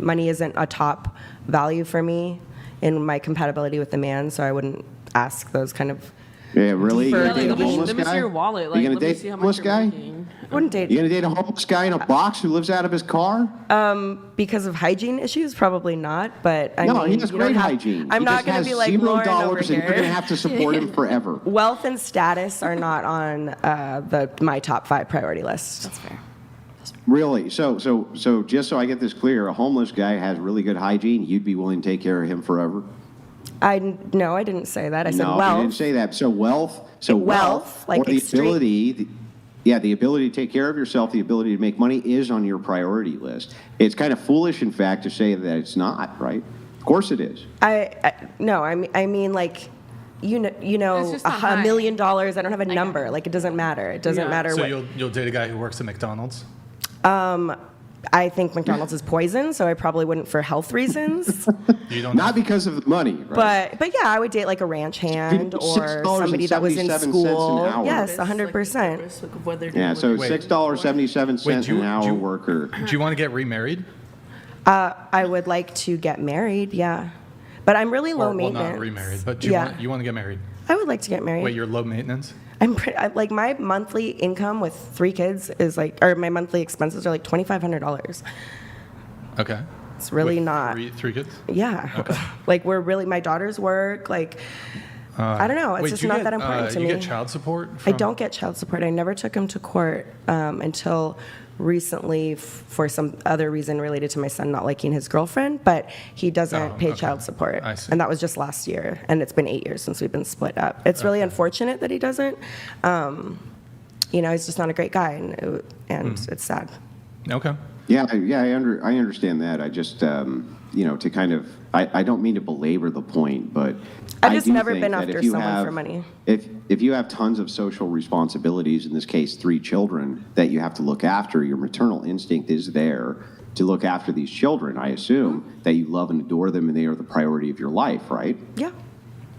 money isn't a top value for me in my compatibility with the man, so I wouldn't ask those kind of. Yeah, really? You're Yeah, gonna date a homeless let me guy? see your wallet. You gonna let me date see a how homeless much guy? you're making. Wouldn't date. You gonna date a homeless guy in a box who lives out of his car? Because of hygiene issues, probably not. But I No, mean, he has you don't great have- hygiene. I'm He not just going has to be like $0 Lauren over and you're here. gonna have to support him forever. Wealth and status are not on my top 5 priority list. That's fair. Really? So just so I get this clear, a homeless guy has really good hygiene. You'd be willing to take care of him forever? No, I didn't say that. I said No, wealth. you didn't say that. So wealth, like or the extreme- ability, the ability to take care of yourself, the ability to make money is on your priority list. It's kind of foolish, in fact, to say that it's not, right? Of course it is. No, I mean like, you know, It's just not $1 high. million. I don't have a get number. it. Like, it doesn't matter. It doesn't matter So what. you'll date a guy who works at McDonald's? I think McDonald's is poison, so I probably wouldn't for health reasons. You don't Not because of the money, right? But yeah, I would date like a ranch hand or $6.77 somebody that was in an school. hour. Yes, It's like 100%. the risk of what they're Yeah, doing so with Wait. $6.77 an hour worker. Do you want to get remarried? I would like to get married, yeah. But I'm really low Or, well, maintenance. not remarried, but do you want to get married? I would like to get married. Wait, you're low maintenance? Like my monthly income with 3 kids is like, or my monthly expenses are like $2,500. Okay. It's really With not. Three kids? Yeah. Okay. Like we're really, my daughters work, like, I don't know. It's Wait, just do you not get, that important to you me. get child support? I don't get child support. I never took him to court until recently for some other reason related to my son not liking his girlfriend, but he doesn't pay child support. I see. And that was just last year, and it's been 8 years since we've been split up. It's really unfortunate that he doesn't. He's just not a great guy, and it's sad. Okay. Yeah, I understand that. I just, to kind of, I don't mean to belabor the point, but I've just I do never think been that after if you someone have- for money. If you have tons of social responsibilities, in this case 3 children, that you have to look after, your maternal instinct is there to look after these children. I assume that you love and adore them and they are the priority of your life, right? Yeah.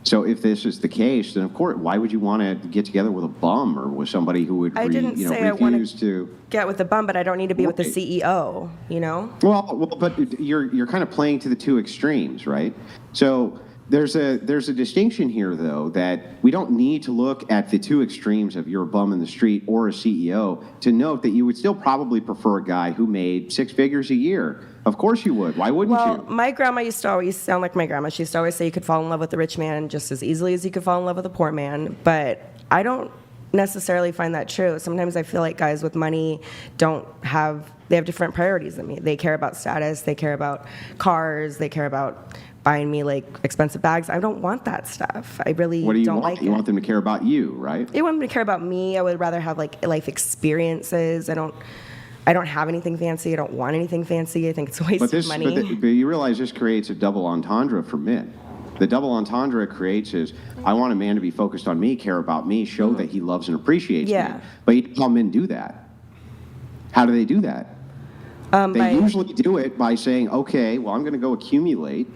So if this is the case, then of course, why would you want to get together with a bum or with somebody who would I didn't say I want refuse to? Get with the bum, but I don't need to be with the Right. CEO, you know? Well, but you're kind of playing to the 2 extremes, right? So there's a distinction here, though, that we don't need to look at the 2 extremes of you're a bum in the street or a CEO to note that you would still probably prefer a guy who made 6 figures a year. Of course you would. Why wouldn't Well, you? my grandma used to always sound like my grandma. She used to always say you could fall in love with a rich man just as easily as you could fall in love with a poor man. But I don't necessarily find that true. Sometimes I feel like guys with money they have different priorities than me. They care about status, they care about cars, they care about buying me like expensive bags. I don't want that stuff. I really What do you don't want? like You it. want them to care about you, right? They want them to care about me. I would rather have like life experiences. I don't have anything fancy. I don't want anything fancy. I think it's a waste of money. But you realize this creates a double entendre for men. The double entendre it creates is, I want a man to be focused on me, care about me, show that he loves and appreciates Yeah. me. But you know how men do that. How do they do that? They usually do it by saying, okay, well, I'm going to go accumulate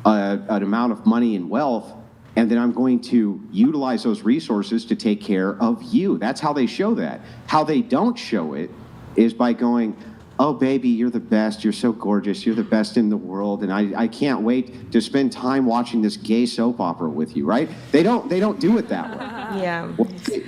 an amount of money and wealth, and then I'm going to utilize those resources to take care of you. That's how they show that. How they don't show it is by going, oh, baby, you're the best. You're so gorgeous. You're the best in the world. And I can't wait to spend time watching this gay soap opera with you, right? They don't do it that way. Yeah.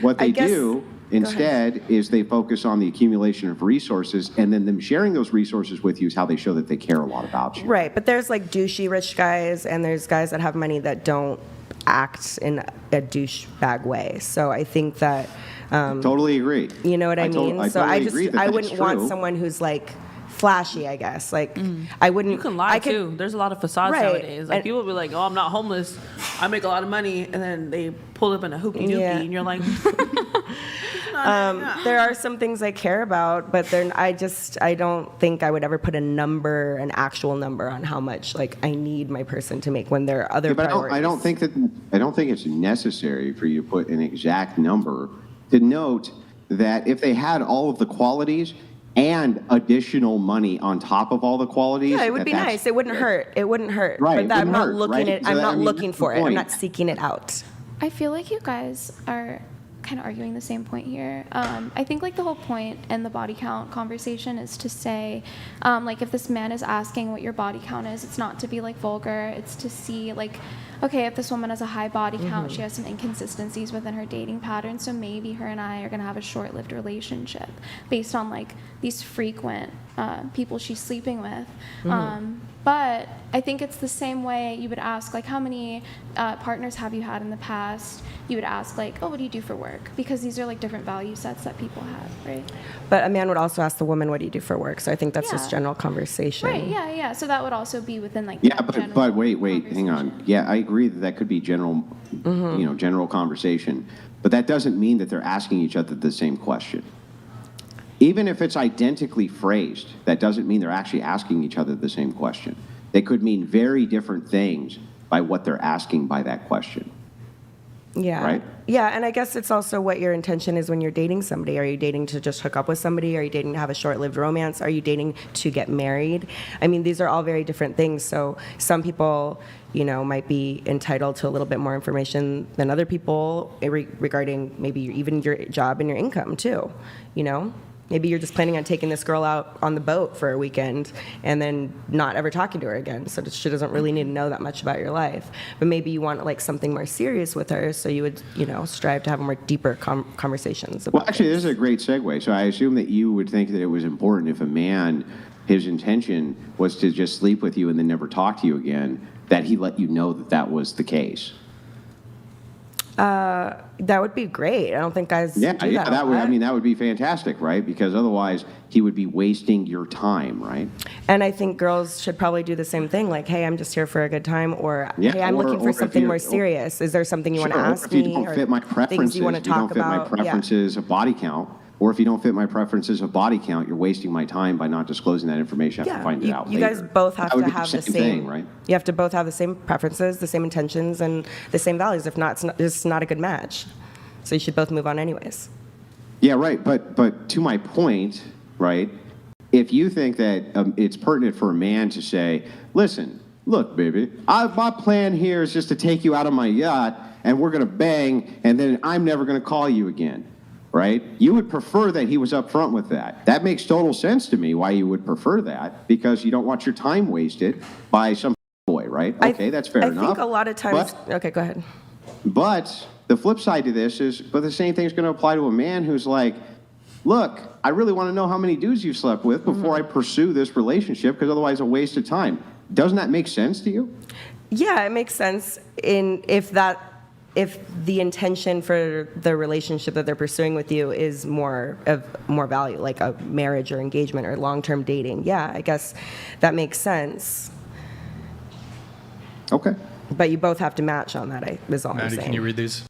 What I they guess- do instead is they focus on the accumulation of resources, and then them sharing those resources with you is how they show that they care a lot about you. Right, but there's like douchey rich guys, and there's guys that have money that don't act in a douchebag way. So I think that Totally agree. you know what I mean. I So totally I just agree that I that's wouldn't want true. someone who's like flashy. I guess like I wouldn't. You can lie I could- too. There's a lot of facades Right. nowadays. Like And- people be like, "Oh, I'm not homeless. I make a lot of money," and then they pull up in a hoopty doopty, Yeah. and you're like, There are some things I care about, but then I don't think I would ever put an actual number on how much like I need my person to make when there are other Yeah, but priorities. I don't think it's necessary for you to put an exact number to note that if they had all of the qualities and additional money on top of all the qualities, Yeah, it would be that's- nice. It wouldn't hurt. It wouldn't hurt. Right, But it that, I'm wouldn't not hurt, looking right? at. So I'm that- not I mean, looking that's the for it. I'm point. not seeking it out. I feel like you guys are kind of arguing the same point here. I think like the whole point in the body count conversation is to say, like if this man is asking what your body count is, it's not to be like vulgar. It's to see like, okay, if this woman has a high body count, she has some inconsistencies within her dating pattern. So maybe her and I are going to have a short-lived relationship based on like these frequent people she's sleeping with. But I think it's the same way you would ask, like, how many partners have you had in the past? You would ask, like, oh, what do you do for work? Because these are, like, different value sets that people have, right? But a man would also ask the woman, what do you do for work? So I think that's just Yeah. general conversation. Right, yeah. So that would also be within, like, Yeah, that but general wait, hang on. conversation. Yeah, I agree that that could be general, general conversation. But that doesn't mean that they're asking each other the same question. Even if it's identically phrased, that doesn't mean they're actually asking each other the same question. They could mean very different things by what they're asking by that question. Yeah. Right? Yeah, and I guess it's also what your intention is when you're dating somebody. Are you dating to just hook up with somebody? Are you dating to have a short-lived romance? Are you dating to get married? I mean, these are all very different things. So some people, might be entitled to a little bit more information than other people regarding maybe even your job and your income too, Maybe you're just planning on taking this girl out on the boat for a weekend and then not ever talking to her again. So she doesn't really need to know that much about your life. But maybe you want like something more serious with her, so you would, strive to have more deeper conversations about Well, actually, things. this is a great segue. So I assume that you would think that it was important if a man, his intention was to just sleep with you and then never talk to you again, that he let you know that that was the case. That would be great. I don't think guys do that a that would. I lot. mean, that would be fantastic, right? Because otherwise, he would be wasting your time, right? And I think girls should probably do the same thing. Like, hey, I'm just here for a good time, or Yeah, hey, I'm looking for or if something you- more serious. Is there something you want to Sure, or ask if you me, don't or fit my things preferences, you want to talk about? don't fit my preferences of body count, or if you don't fit my preferences of body count, you're wasting my time by not disclosing that information. I have to find it out you later. guys both have That would to be have the same same thing, right? You have to both have the same preferences, the same intentions, and the same values. If not, it's not a good match. So you should both move on anyways. Yeah, right. But to my point, right? If you think that it's pertinent for a man to say, "Listen, look, baby, my plan here is just to take you out on my yacht, and we're gonna bang, and then I'm never gonna call you again," right? You would prefer that he was upfront with that. That makes total sense to me. Why you would prefer that? Because you don't want your time wasted by some boy, right? Okay, that's fair enough. I think a lot of times. Okay, go ahead. But the flip side to this is, but the same thing's going to apply to a man who's like, look, I really want to know how many dudes you've slept with before I pursue this relationship, because otherwise it's a waste of time. Doesn't that make sense to you? Yeah, it makes sense if the intention for the relationship that they're pursuing with you is more value, like a marriage or engagement or long-term dating. Yeah, I guess that makes sense. Okay. But you both have to match on that, is all I'm Maddie, saying. can you read these?